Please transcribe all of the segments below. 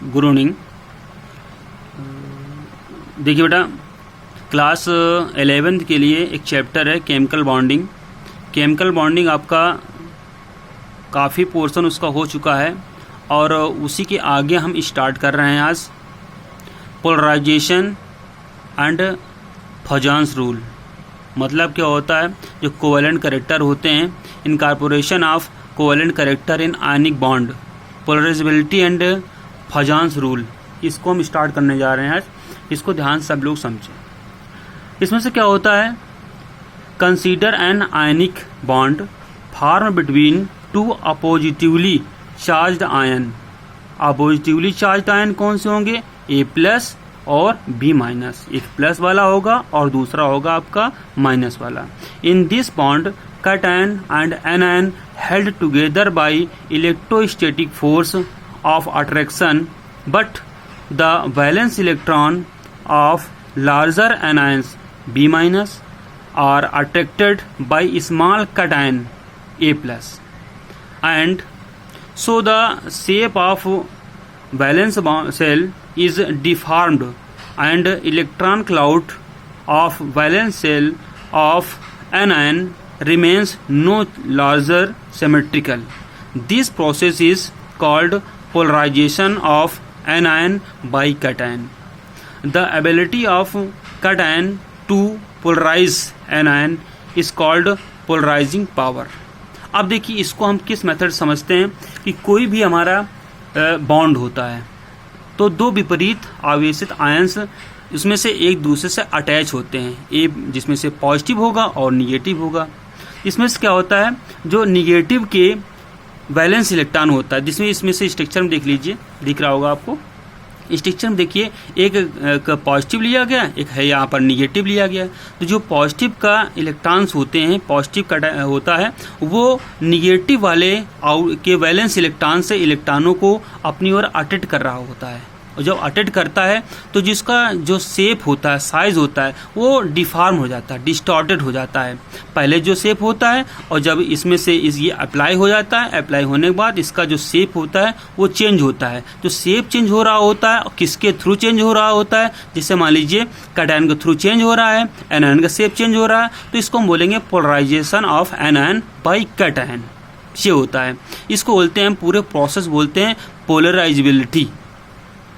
Good evening. देखिए बेटा, class 11th के लिए एक चैप्टर है केमिकल बॉन्डिंग। केमिकल बॉन्डिंग आपका काफ़ी पोर्शन उसका हो चुका है और उसी के आगे हम स्टार्ट कर रहे हैं आज पोलराइजेशन एंड फॉजान्स रूल। मतलब क्या होता है, जो कोवेलेंट कैरेक्टर होते हैं, incorporation of covalent character in ionic bond, polarisability and Fajans rule, इसको हम स्टार्ट करने जा रहे हैं आज। इसको ध्यान से सब लोग समझें। इसमें से क्या होता है, consider an ionic bond form between two oppositively charged ion. Oppositively charged ion कौन से होंगे? ए प्लस और बी माइनस। एक प्लस वाला होगा और दूसरा होगा आपका माइनस वाला। In this bond cation and anion held together by electrostatic force of attraction, but the valence electron of larger anions B minus are attracted by small cation A plus, and so the shape of valence shell is deformed and electron cloud of valence shell of anion remains no larger symmetrical. This process is called polarization of anion by cation. The ability of cation to polarize anion is called polarizing power. अब देखिए, इसको हम किस method समझते हैं कि कोई भी हमारा बॉन्ड होता है तो दो विपरीत आवेशित आयंस उसमें से एक दूसरे से अटैच होते हैं, एक जिसमें से पॉजिटिव होगा और निगेटिव होगा। इसमें से क्या होता है, जो निगेटिव के वैलेंस इलेक्ट्रॉन होता है, जिसमें इसमें से स्ट्रक्चर में देख लीजिए, दिख रहा होगा आपको स्ट्रक्चर में। देखिए, एक पॉजिटिव लिया गया, एक है यहाँ पर निगेटिव लिया गया। तो जो पॉजिटिव का इलेक्ट्रॉन्स होते हैं, पॉजिटिव का होता है, वो निगेटिव वाले के वैलेंस इलेक्ट्रॉन से इलेक्ट्रॉनों को अपनी ओर अट्रैक्ट कर रहा होता है। और जब अटैच करता है तो जिसका जो शेप होता है, साइज होता है, वो डिफॉर्म हो जाता है, डिस्टॉर्टेड हो जाता है। पहले जो शेप होता है और जब इसमें से ये अप्लाई हो जाता है, अप्लाई होने के बाद इसका जो शेप होता है वो चेंज होता है। जो शेप चेंज हो रहा होता है और किसके थ्रू चेंज हो रहा होता है, जैसे मान लीजिए कैटायन के थ्रू चेंज हो रहा है, एनायन का शेप चेंज हो रहा है, तो इसको हम बोलेंगे polarisation of anion by cation. ये होता है, इसको बोलते हैं, पूरे प्रोसेस बोलते हैं पोलराइजेबिलिटी।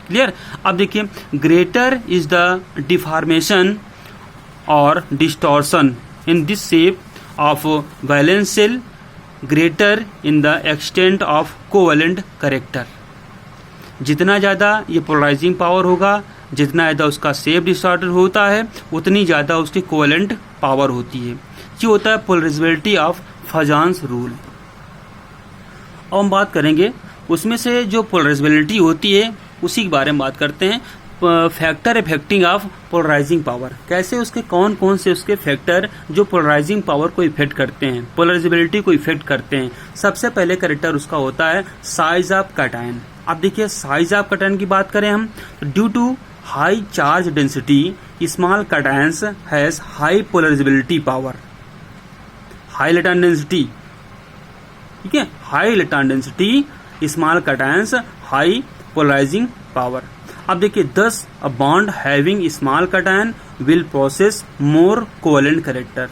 क्लियर? अब देखिए, ग्रेटर इज द डिफॉर्मेशन और distortion in this shape of valence shell, greater in the extent of covalent character. जितना ज़्यादा ये पोलराइजिंग पावर होगा, जितना ज़्यादा उसका शेप डिस्टॉर्टेड होता है, उतनी ज़्यादा उसकी कोवेलेंट पावर होती है। ये होता है पोलराइजेबिलिटी ऑफ फॉजान्स रूल। अब हम बात करेंगे उसमें से जो पोलराइजेबिलिटी होती है उसी के बारे में बात करते हैं। Factor effecting of polarising power, कैसे उसके कौन कौन से उसके फैक्टर जो पोलराइजिंग पावर को इफेक्ट करते हैं, पोलराइजेबिलिटी को इफेक्ट करते हैं। सबसे पहले कैरेक्टर उसका होता है साइज ऑफ कैटायन। अब देखिए, साइज ऑफ कैटायन की बात करें हम, due to high charge density small cations has high polarisability power. High electron density, ठीक है, high electron density small cations, high polarising power. अब देखिए, thus a bond having small cation will possess more covalent character।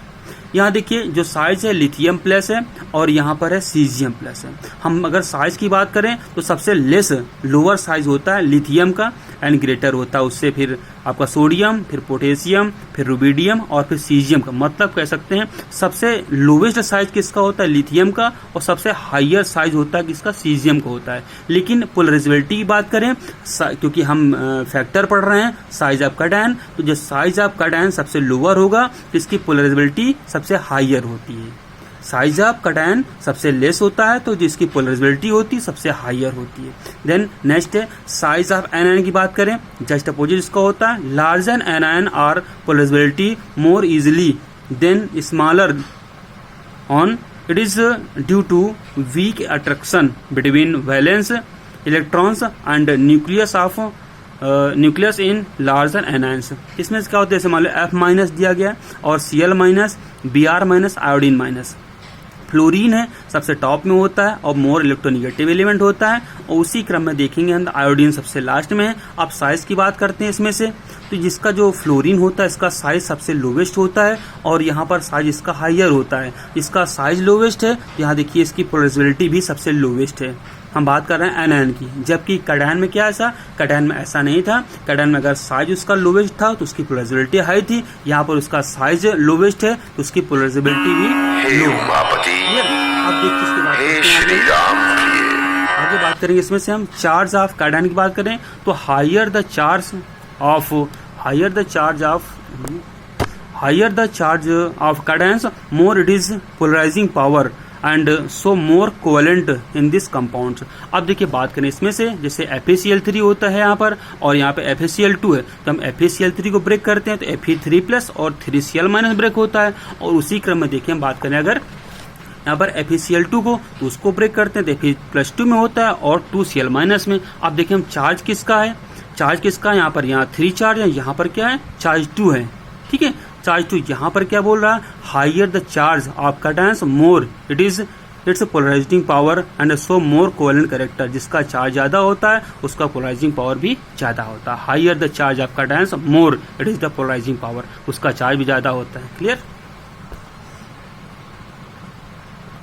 यहाँ देखिए, जो size है lithium plus है और यहाँ पर है सीजियम प्लस है। हम अगर साइज की बात करें तो सबसे लेस लोअर साइज होता है लिथियम का एंड ग्रेटर होता है उससे फिर आपका सोडियम, फिर पोटेशियम, फिर रुबिडियम और फिर सीजियम का। मतलब कह सकते हैं सबसे लोवेस्ट साइज किसका होता है? लिथियम का, और सबसे हाईएस्ट साइज होता है किसका? सीजियम का होता है। लेकिन पोलराइजेबिलिटी की बात करें, क्योंकि हम फैक्टर पढ़ रहे हैं साइज ऑफ कैटायन, तो जो साइज ऑफ कैटायन सबसे लोअर होगा तो इसकी पोलराइजेबिलिटी सबसे हाईयर होती है। साइज ऑफ कैटायन सबसे लेस होता है तो जिसकी पोलराइजेबिलिटी होती है सबसे हाईयर होती है। देन नेक्स्ट है साइज ऑफ एनायन की बात करें, जस्ट अपोजिट इसका होता है larger anion are polarisability more easily than smaller one. It is due to weak attraction between valence electrons and nucleus in larger anions. इसमें क्या होता है, जैसे मान लो F माइनस दिया गया और Cl minus, Br minus, iodine minus. Fluorine है सबसे टॉप में होता है और मोर इलेक्ट्रोनिगेटिव एलिमेंट होता है, और उसी क्रम में देखेंगे हम आयोडीन सबसे लास्ट में है। अब साइज की बात करते हैं इसमें से, तो जिसका जो फ्लोरीन होता है इसका साइज सबसे लोवेस्ट होता है और यहाँ पर साइज इसका हाइयर होता है। इसका साइज लोवेस्ट है, यहाँ देखिए इसकी पोलराइजेबिलिटी भी सबसे लोवेस्ट है। हम बात कर रहे हैं एनायन की, जबकि कैटायन में क्या ऐसा, कैटायन में ऐसा नहीं था। कैटायन में अगर साइज उसका लोवेस्ट था तो उसकी पोलराइजेबिलिटी हाई थी, यहाँ पर उसका साइज लोवेस्ट है तो उसकी पोलराइजेबिलिटी भी लो है। अब देखिए इसके बाद आगे बात करेंगे इसमें से हम चार्ज ऑफ कैटायन की बात करें तो higher the charge of cations more it is polarising power and so more covalent in this compound. अब देखिए बात करें इसमें से, जैसे FeCl3 होता है यहाँ पर और यहाँ पे FeCl2 है, तो हम FeCl3 को ब्रेक करते हैं तो Fe3+ और 3Cl- ब्रेक होता है। और उसी क्रम में देखिए हम बात करें अगर यहाँ पर FeCl2 को तो उसको ब्रेक करते हैं तो Fe+2 में होता है और 2Cl- में। अब देखिए हम चार्ज किसका है, चार्ज किसका है, यहाँ पर 3 चार्ज है, यहाँ पर क्या है चार्ज 2 है, ठीक है। चार्ज 2 यहाँ पर क्या बोल रहा है, higher the charge of cations more it is its polarising power and so more covalent character. जिसका चार्ज ज्यादा होता है उसका पोलराइजिंग पावर भी ज्यादा होता है। Higher the charge of cations more it is the polarising power, उसका चार्ज भी ज्यादा होता है। क्लियर।